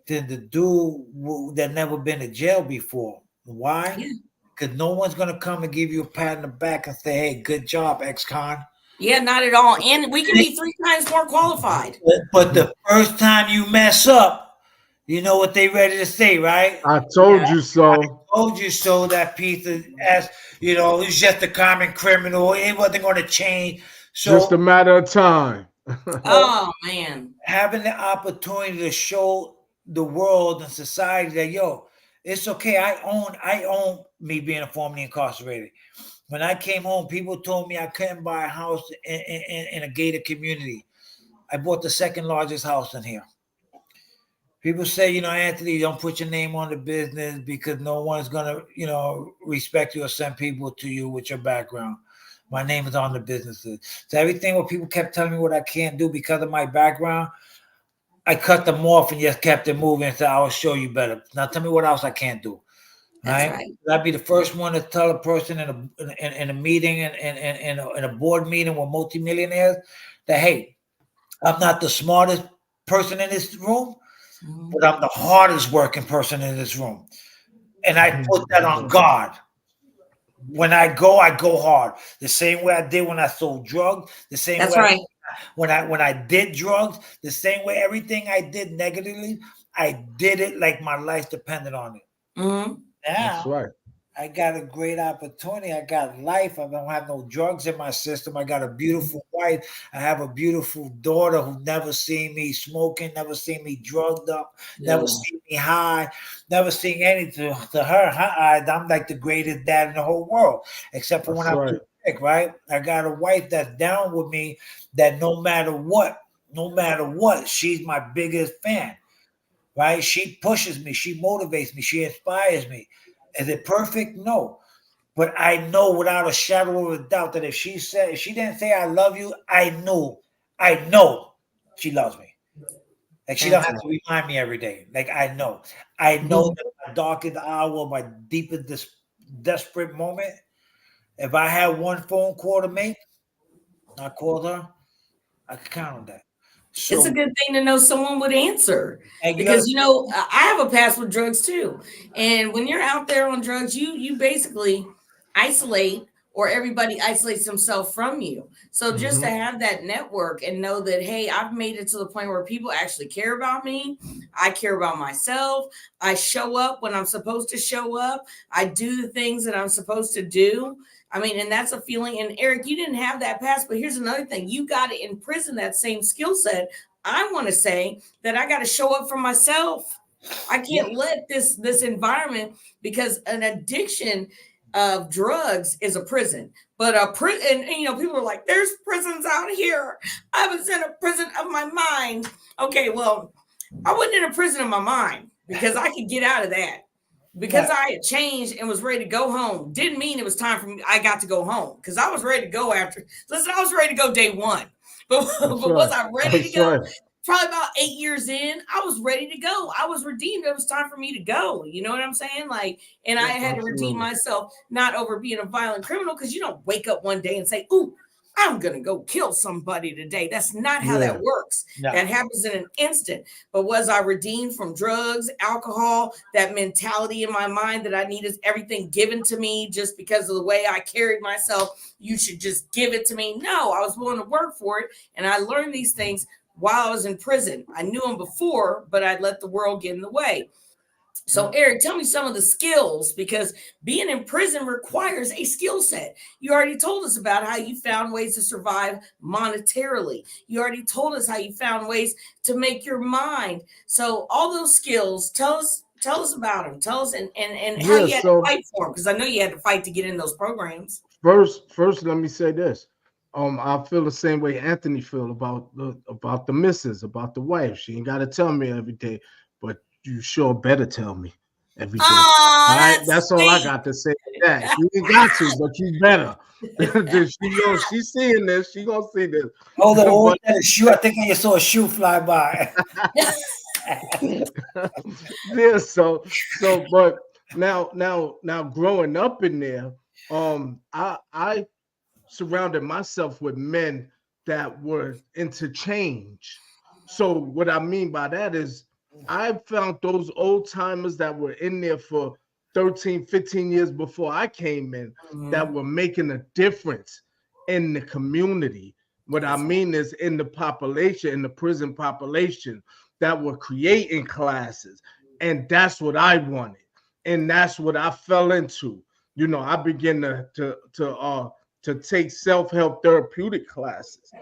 than the dude that never been to jail before. Why? Because no one's going to come and give you a pat on the back and say, hey, good job, ex-con. Yeah, not at all. And we can be 3 times more qualified. But the first time you mess up, you know what they ready to say, right? I told you so. I told you so. That piece of ass, he's just a common criminal. It wasn't going to change. So, just a matter of time. Oh, man. Having the opportunity to show the world and society that, it's okay. I own me being formerly incarcerated. When I came home, people told me I couldn't buy a house in a gated community. I bought the 2nd largest house in here. People say, Anthony, don't put your name on the business because no one's gonna, respect you or send people to you with your background. My name is on the businesses. So everything what people kept telling me what I can't do because of my background, I cut them off and just kept it moving and said, I will show you better. Now tell me what else I can't do. That's Right? right. I'd be the first one to tell a person in a meeting in a board meeting with multimillionaires that hey, I'm not the smartest person in this room, but Mhm. I'm the hardest working person in this room. And I put that on Mhm. God. When I go hard. The same way I did when I sold drugs, the same That's way right. when I did drugs, the same way everything I did negatively, I did it like my life depended on it. Hmm. That's Now right. I got a great opportunity. I got life. I don't have no drugs in my system. I got a beautiful wife. I have a beautiful daughter who never seen me smoking, never seen me drugged up, never Yeah. seen me high, never seen anything. To her eyes, I'm like the greatest dad in the whole world, except for when That's I'm right. too sick, right? I got a wife that's down with me that no matter what, she's my biggest fan, right? She pushes me, she motivates me, she inspires me. Is it perfect? No. But I know without a shadow of a doubt that if she didn't say I love you, I know she loves me. Like she don't That's have right. to remind me every day. Like I know that my darkest hour, my deepest desperate moment. If I had one phone call to make, I called her. I could count on that. It's a So, good thing to know someone would answer and you because gotta, I have a past with drugs too. And when you're out there on drugs, you basically isolate, or everybody isolates themselves from you. So just to Hmm. have that network and know that hey, I've made it to the point where people actually care about me. I care about myself. I show up when I'm supposed to show up. I do the things that I'm supposed to do. I mean, and that's a feeling. And Eric, you didn't have that past, but here's another thing: you got it in prison. That same skill set. I want to say that I got to show up for myself. I yeah, can't let this environment, because an addiction of drugs is a prison. But a prison, and people are like, "There's prisons out here." I was in a prison of my mind. Okay, well, I wasn't in a prison of my mind because I could get out of that. Because right, I had changed and was ready to go home didn't mean it was time for me. I got to go home because I was ready to go after. Listen, I was ready to go day one, but That's but was right. I ready to That's go? right. Probably about 8 years in, I was ready to go. I was redeemed. It was time for me to go. You know what I'm saying? Like, and I yeah, had to redeem Absolutely. myself, not over being a violent criminal, because you don't wake up one day and say, "Ooh, I'm gonna go kill somebody today." That's not how Yeah. that works. yeah, That happens in an instant. But was I redeemed from drugs, alcohol, that mentality in my mind that I needed everything given to me just because of the way I carried myself? You should just give it to me. No, I was willing to work for it. And I learned these things while I was in prison. I knew them before, but I let the world get in the way. So, Yeah. Eric, tell me some of the skills, because being in prison requires a skill set. You already told us about how you found ways to survive monetarily. You already told us how you found ways to make your mind. So, all those skills, tell us about them. Tell us and how Yeah. you had to So fight for them, because I know you had to fight to get in those programs. first, let me say this. I feel the same way Anthony feel about the missus, about the wife. She ain't got to tell me every day, but you sure better tell me every day. Oh, All right, that's that's all I sweet. got to say to that. You ain't got to, but you better. She's seeing this. She gonna see this. hold on, hold But that a shoe. I think I just saw a shoe fly by. yeah, but now growing up in there, I surrounded myself with men that were into change. So what I mean by that is I found those old timers that were in there for 13, 15 years before I came in that Mhm. were making a difference in the community. What I That's right. mean is in the population, in the prison population, that were creating classes. And that's what I wanted. And that's what I fell into. I began to take self-help therapeutic classes,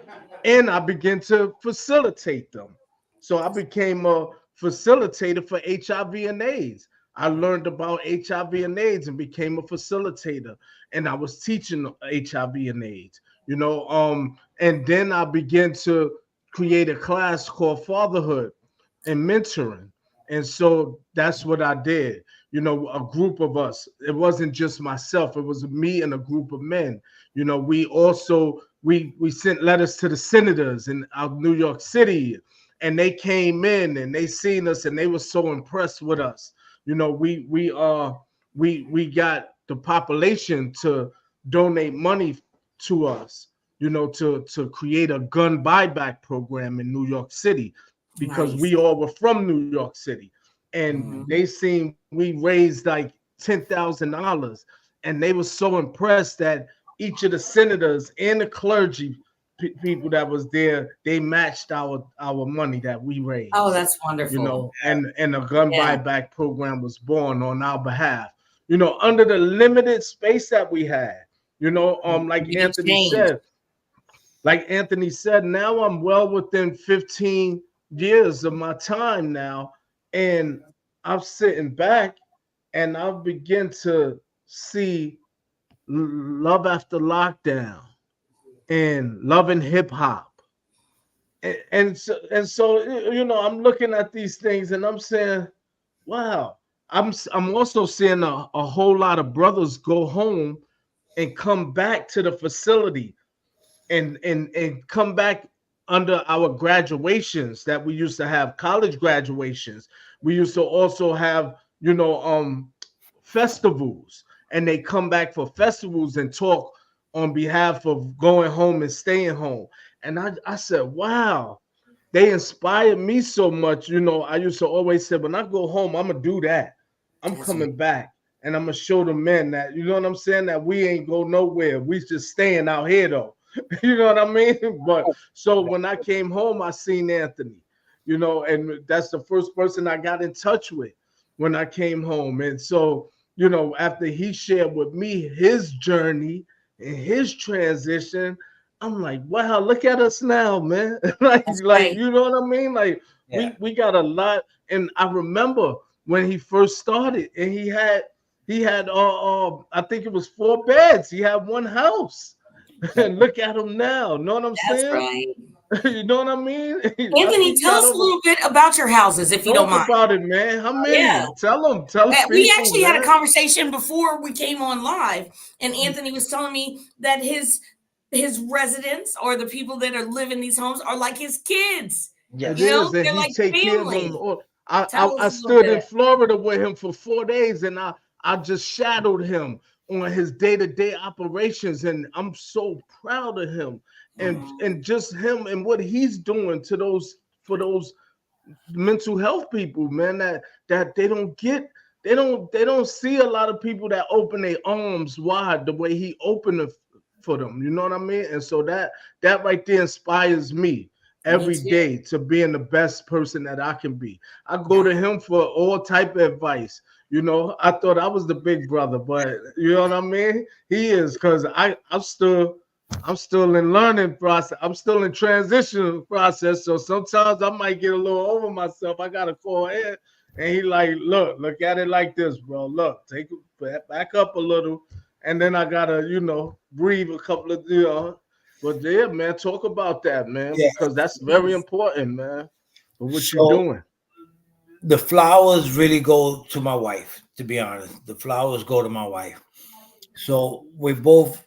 and I began to facilitate them. So I became a facilitator for HIV and AIDS. I learned about HIV and AIDS and became a facilitator, and I was teaching HIV and AIDS. And then I began to create a class called Fatherhood and Mentoring. And so that's what I did. You know, a group of us. It wasn't just myself. It was me and a group of men. You know, we also we sent letters to the senators in New York City, and they came in and they seen us and they were so impressed with us. You know, we got the population to donate money to us, you know, to create a gun buyback program in New York City because Nice. we all were from New York City. And Mhm. they seen we raised like $10,000, and they were so impressed that each of the senators and the clergy people that was there, they matched our money that we Oh, raised, that's you wonderful. know, and a gun Yeah. buyback program was born on our behalf, you know, under the limited space that we had, you know, like Make a Anthony change. said, now I'm well within 15 years of my time now, and I'm sitting back and I begin to see Love After Lockdown and Love and Hip Hop. And so you know, I'm looking at these things and I'm saying, wow. I'm also seeing a whole lot of brothers go home and come back to the facility and come back under our graduations that we used to have, college graduations. We used to also have, you know, festivals, and they come back for festivals and talk on behalf of going home and staying home. And I said, wow, they inspired me so much. You know, I used to always say, when I go home, I'm gonna do that. I'm That's right. coming back and I'm gonna show the men that, you know what I'm saying, that we ain't go nowhere. We just staying out here though. You know what I mean? But so when I came home, I seen Anthony, you know, and that's the first person I got in touch with when I came home. And so, you know, after he shared with me his journey and his transition, I'm like, wow, look at us now, man. That's like, right. you know what I mean? Like Yeah. we got a lot. And I remember when he first started, and he had I think it was 4 beds. He had one house. Yeah. And look at him now. Know what I'm That's saying? right. You know what I mean? Anthony, He's tell got us a over. little bit about your houses, if you don't Talk mind. about it, man. How Yeah. many? Tell We people, actually had a man. conversation before we came on live, and Anthony was telling me that his residents or the people that are live in these homes are like his kids. It Yes. You know, is, and they're he like take care of them. family. I Tell I us a little stood in bit. Florida with him for 4 days, and I just shadowed him on his day-to-day operations, and I'm so proud of him, and just him and what he's doing to those for those mental health people, man, that they don't see a lot of people that open their arms wide the way he opened it for them. You know what I mean? And so that right there inspires me Me every too. day to being the best person that I can be. I go Yeah. to him for all type of advice. You know, I thought I was the big brother, but you know what I mean? He is, because I'm still in learning process. I'm still in transition process. So sometimes I might get a little over myself. I gotta call in, and he like, look at it like this, bro. Look, take it back up a little, and then I gotta, breathe a couple of, But yeah, man, talk about that, man, Yeah. because that's very Yes. important, man, for what you're So doing. the flowers really go to my wife, to be honest. The flowers go to my wife. So we both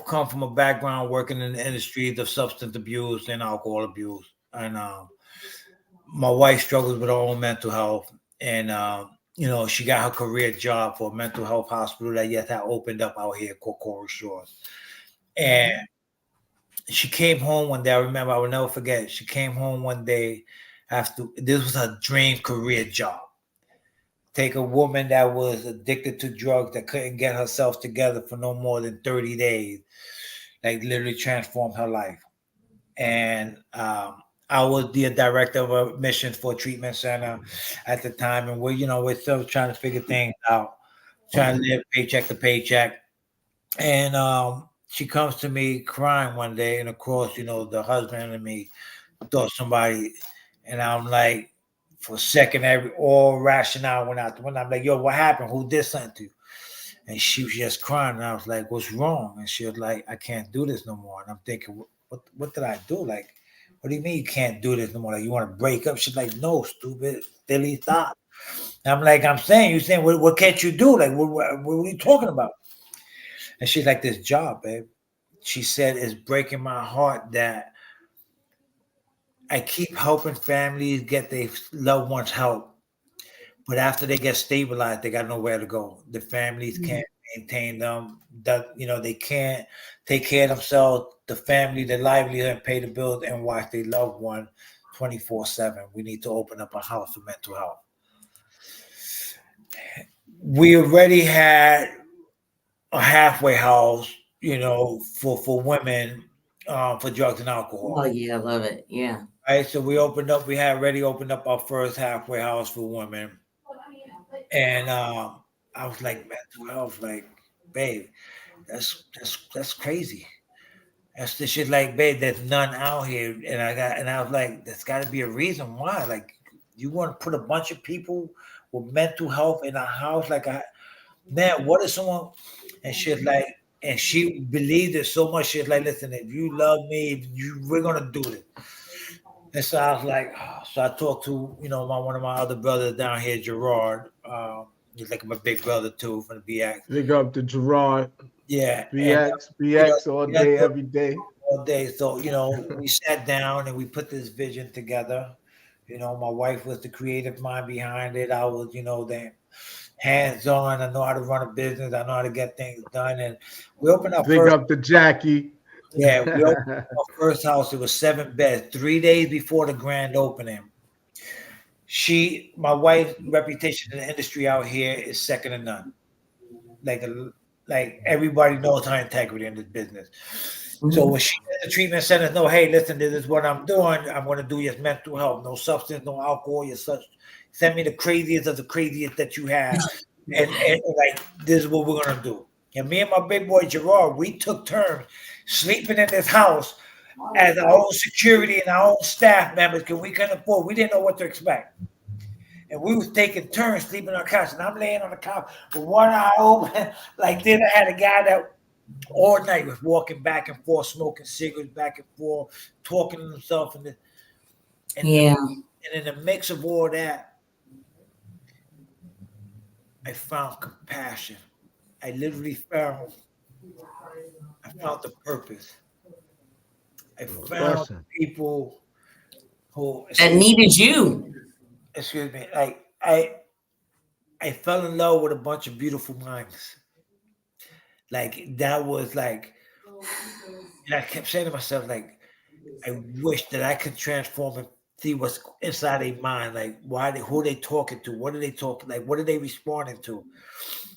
come from a background working in the industries of substance abuse and alcohol abuse. And my wife struggles with her own mental health. And she got her career job for a mental health hospital that yet had opened up out here called Coral Shores. And Mhm. she came home one day. I remember, I will never forget. She came home one day after this was her dream career job. Take a woman that was addicted to drugs that couldn't get herself together for no more than 30 days, like literally transformed her life. And I was the director of admissions for a treatment center at the time, and we're still trying to figure things out, trying to live paycheck to paycheck. And she comes to me crying one day, and of course, the husband and me thought somebody, and I'm like, for a second, all rationale went out the window. I'm like, yo, what happened? Who did something to you? And she was just crying, and I was like, what's wrong? And she was like, I can't do this no more. And I'm thinking, what did I do? Like, What do you mean you can't do this no more? Like, you want to break up? She's like, no, stupid, silly, stop. I'm like, I'm saying, you're saying, what can't you do? Like, what are you talking about? And she's like, this job, babe. She said, it's breaking my heart that I keep helping families get their loved ones help. But after they get stabilized, they got nowhere to go. The families can't maintain them. That they can't take care of themselves, the family, their livelihood, and pay the bills and watch their loved one 24/7. We need to open up a house for mental health. We already had a halfway house, for women, for drugs and Oh alcohol. yeah, I love it. Yeah. Right. So we opened up. We had already opened up our first halfway house for women, and I was like, mental health, like, babe, that's crazy. That's the shit, like, babe, there's none out here, and I was like, there's got to be a reason why. Like, you want to put a bunch of people with mental health in a house, like, man, what is someone? And she's like, and she believed it so much. She's like, listen, if you love me, we're gonna do this. And so I was like, so I talked to one of my other brothers down here, Gerard. He's like my big brother too from the BX. Big up to Gerard. Yeah, and BX all yeah, day, every day. all day. So we sat down and we put this vision together. My wife was the creative mind behind it. I was, the hands on. I know how to run a business. I know how to get things done. And we opened our Big first. up to Jackie. Yeah, we opened our first house. It was 7 beds. 3 days before the grand opening, my wife's reputation in the industry out here is second to none. Like everybody knows her integrity in this business. So when she did the treatment centers, no, hey, listen, this is what I'm doing. I'm going to do your mental health, no substance, no alcohol, your such. Send me the craziest of the craziest that you have, and like this is what we're going to do. And me and my big boy Gerard, we took turns sleeping in this house as our own security and our own staff members because we couldn't afford. We didn't know what to expect. And we was taking turns sleeping on the couch. And I'm laying on the couch with one eye open. Like then I had a guy that all night was walking back and forth, smoking cigarettes back and forth, talking to himself. And in the mix of all that, I found compassion. I literally found the purpose. I found people who that needed you. Excuse me. Like I fell in love with a bunch of beautiful minds. Like that was like, and I kept saying to myself, like, I wish that I could transform and see what's inside their mind. Like, who are they talking to? What are they talking? Like, what are they responding to?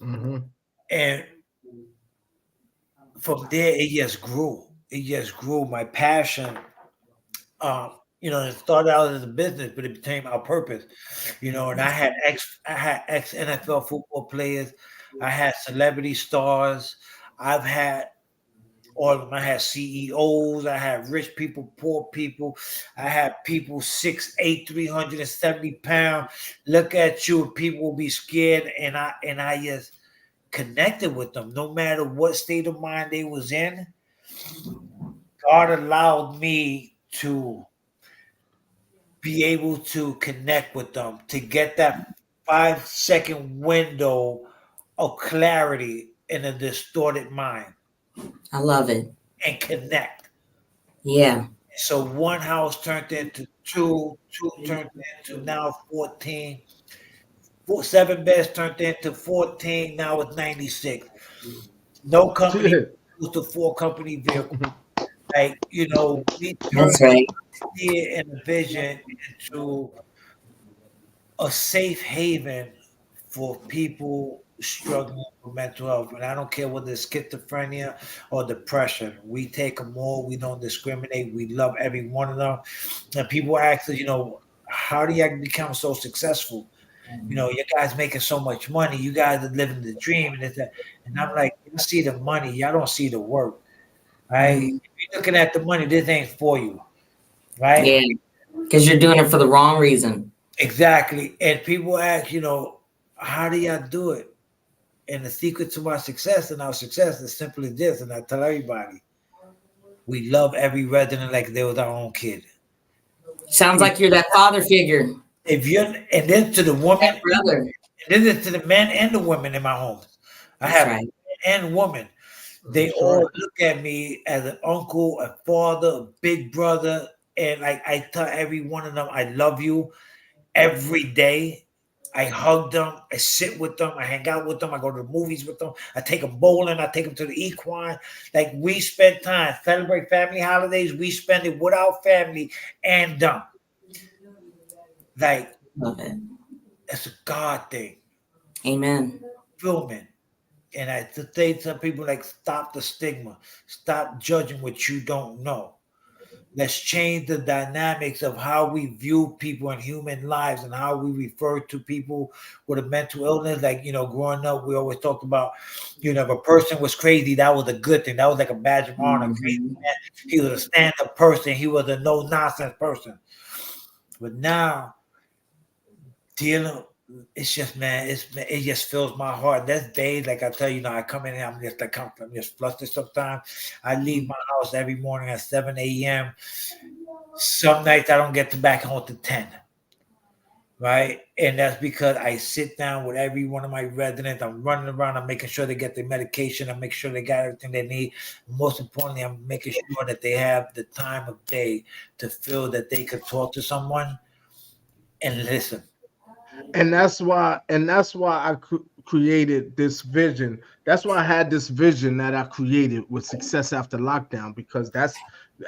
Mm-hmm. And from there, it just grew. It just grew. My passion. It started out as a business, but it became our purpose. And I had ex NFL football players, I had celebrity stars, I've had all of them. I had CEOs, I had rich people, poor people, I had people 6'8", 370 pounds. Look at you, people will be scared, and I just connected with them, no matter what state of mind they was in. God allowed me to be able to connect with them, to get that 5-second window of clarity in a distorted mind. I love it. And connect. Yeah. So one house turned into two turned into now 14. 7 beds turned into 14, now it's 96. No company was the 4 company vehicle. Like, we turned right. idea and vision into a safe haven for people struggling with mental health. And I don't care whether it's schizophrenia or depression. We take them all. We don't discriminate. We love every one of them. And people ask us, how do you become so successful? You guys making so much money. You guys are living the dream. And I'm like, you see the money. Y'all don't see the work. Right? If you're looking at the money, this ain't for you. Right? Yeah. Because you're doing it for the wrong reason. Exactly. And people ask, how do y'all do it? And the secret to my success and our success is simply this. And I tell everybody, we love every resident like they was our own kid. Sounds like you're that father figure, If you're, and then to the that woman, brother. and then to the men and the women in my home, I That's have right. men and women. They That's right. all look at me as an uncle, a father, a big brother, and like I tell every one of them, I love you every day. I hug them, I sit with them, I hang out with them, I go to the movies with them, I take them bowling, I take them to the equine. Like we spend time, celebrate family holidays, we spend it with our family and them. Like Love it. it's a God thing, Amen. filming. And I to say to some people like stop the stigma, stop judging what you don't know. Let's change the dynamics of how we view people in human lives and how we refer to people with a mental illness. Like, growing up, we always talked about, if a person was crazy, that was a good thing. That was like a badge of honor. Crazy Mhm. man. He was a stand up person. He was a no nonsense person. But now, dealing, it's just, man, it just fills my heart. There's days, like I tell you, I come in here, I'm just flustered sometimes. I leave my house every morning at 7 a.m. Some nights I don't get to back home to 10, right? And that's because I sit down with every one of my residents. I'm running around. I'm making sure they get their medication. I'm making sure they got everything they need. Most importantly, I'm making sure that they have the time of day to feel that they could talk to someone and listen. And that's why I created this vision. That's why I had this vision that I created with Success After Lockdown, because that's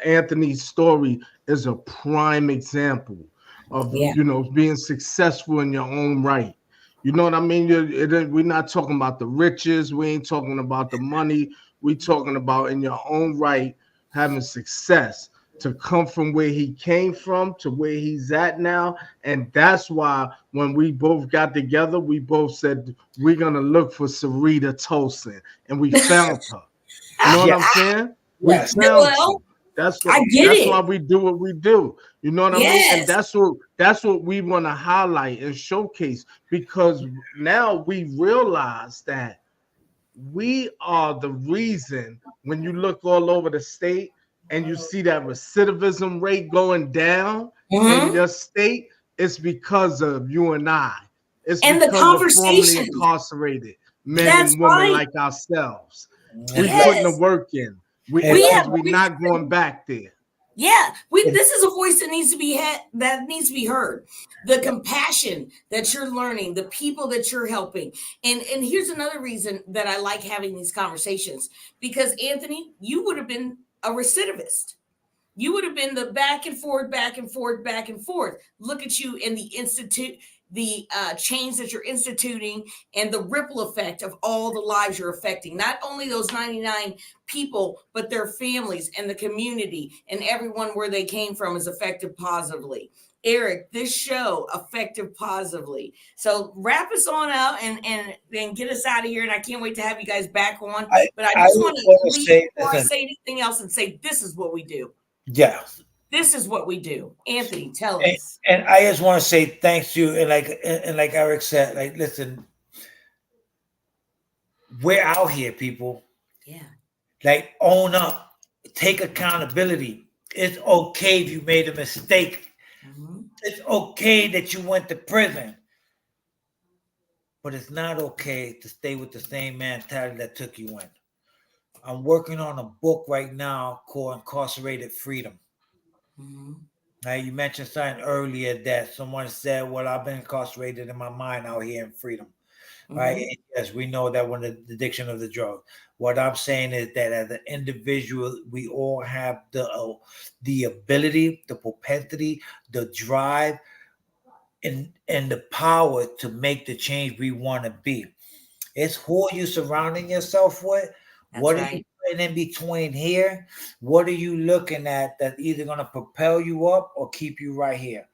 Anthony's story is a prime example of Yeah. being successful in your own right. You know what I mean? We're not talking about the riches. We ain't talking about the money. We talking about in your own right having success, to come from where he came from to where he's at now. And that's why when we both got together, we both said we're gonna look for Syreta Tolson, and we found her. You know what I'm Yes, saying? We yes. found you. Well, That's what I get that's why it. we do what we do. You know what I mean? And Yes. that's what we want to highlight and showcase, because now we realize that we are the reason. When you look all over the state and you see that recidivism rate going down in Hmm. your state, it's because of you and I. It's And the because of formerly conversation. incarcerated men That's and women right. like ourselves. We And like, putting the Yes. work in. and We have Because also, we not going back there. Yeah, we and, this is a voice that needs to be that needs to be heard. The compassion that you're learning, the people that you're helping. And here's another reason that I like having these conversations, because Anthony, you would have been a recidivist. You would have been the back and forth, back and forth, back and forth. Look at you in the institute, the change that you're instituting, and the ripple effect of all the lives you're affecting. Not only those 99 people, but their families and the community and everyone where they came from is affected positively. Eric, this show affected positively. So wrap us on out and then get us out of here. And I can't wait to have you guys back on. But I I just just want to want to leave say, before I listen, say anything else and say this is what we do. yeah. This is what we do. Anthony, tell And, us. and I just want to say thanks to you. And like Eric said, like, listen, we're out here, people. Yeah. Like, own up, take accountability. It's okay if you made a mistake. Mhm. It's okay that you went to prison, but it's not okay to stay with the same mentality that took you in. I'm working on a book right now called Incarcerated Freedom. Mhm. Now, you mentioned something earlier that someone said, well, I've been incarcerated in my mind out here in freedom, right? Mhm. And yes, we know that when the addiction of the drug. What I'm saying is that as an individual, we all have the ability, the propensity, the drive, and the power to make the change we want to be. It's who are you surrounding yourself with? That's What are you right. putting in between here? What are you looking at that's either going to propel you up or keep you right here?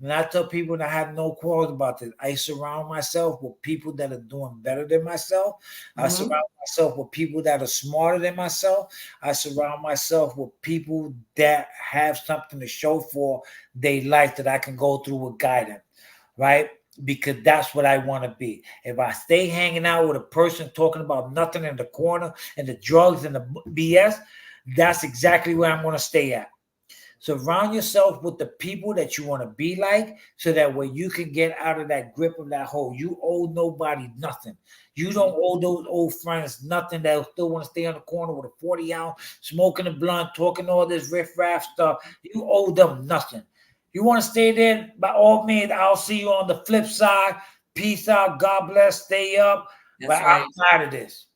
And I tell people that I have no quarrels about this. I surround myself with people that are doing better than myself. I Mhm. surround myself with people that are smarter than myself. I surround myself with people that have something to show for their life that I can go through with guidance, right? Because that's what I want to be. If I stay hanging out with a person talking about nothing in the corner and the drugs and the BS, that's exactly where I'm going to stay at. Surround yourself with the people that you want to be like, so that way you can get out of that grip of that hole. You owe nobody nothing. You don't owe those old friends nothing that still want to stay on the corner with a 40 ounce, smoking a blunt, talking all this riff raff stuff. You owe them nothing. You want to stay there? By all means, I'll see you on the flip side. Peace out. God bless. Stay up. That's But right. I'm tired of this.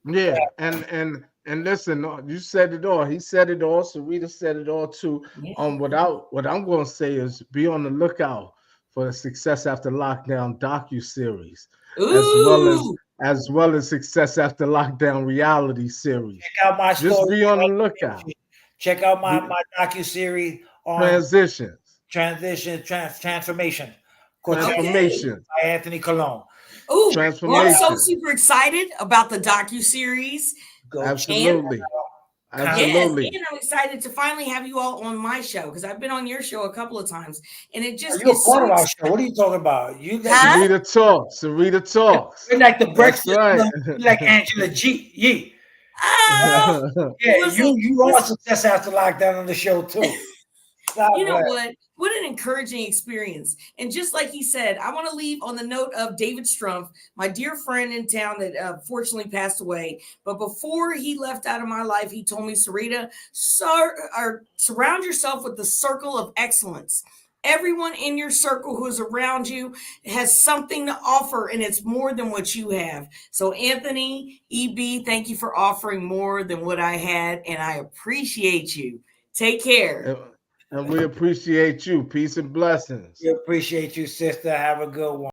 Yeah, and listen, you said it all. He said it all. Syreta said it all too. Yeah. What I'm going to say is be on the lookout for the Success After Lockdown docu series, as well as Ooh. Success After Lockdown reality series. Check out my Just story. be on the lookout. Check out my Be, docu-series on transitions, transformation. Called Okay. transformation, by Anthony Colon. Ooh, well, I'm so transformation. super excited about the docu-series. Go check And Absolutely, yes, absolutely. and I'm excited to finally have you all on my show because I've been on your show a couple of times, and it just You're a is part so of our exciting. show. What are you talking about? You Huh? Syreta talks. Syreta talks. you're like the That's breakfast. right. You're like Angela G. Yee. Oh, Yeah, listen, you are listen. success after lockdown on the show too. God You know bless. what? What an encouraging experience. And just like he said, I want to leave on the note of David Strumpf, my dear friend in town that fortunately passed away. But before he left out of my life, he told me, Syreta, surround yourself with the circle of excellence. Everyone in your circle who is around you has something to offer, and it's more than what you have. So, Anthony, EB, thank you for offering more than what I had, and I appreciate you. Take care. and, and we appreciate you. Peace and blessings. We appreciate you, sister. Have a good one.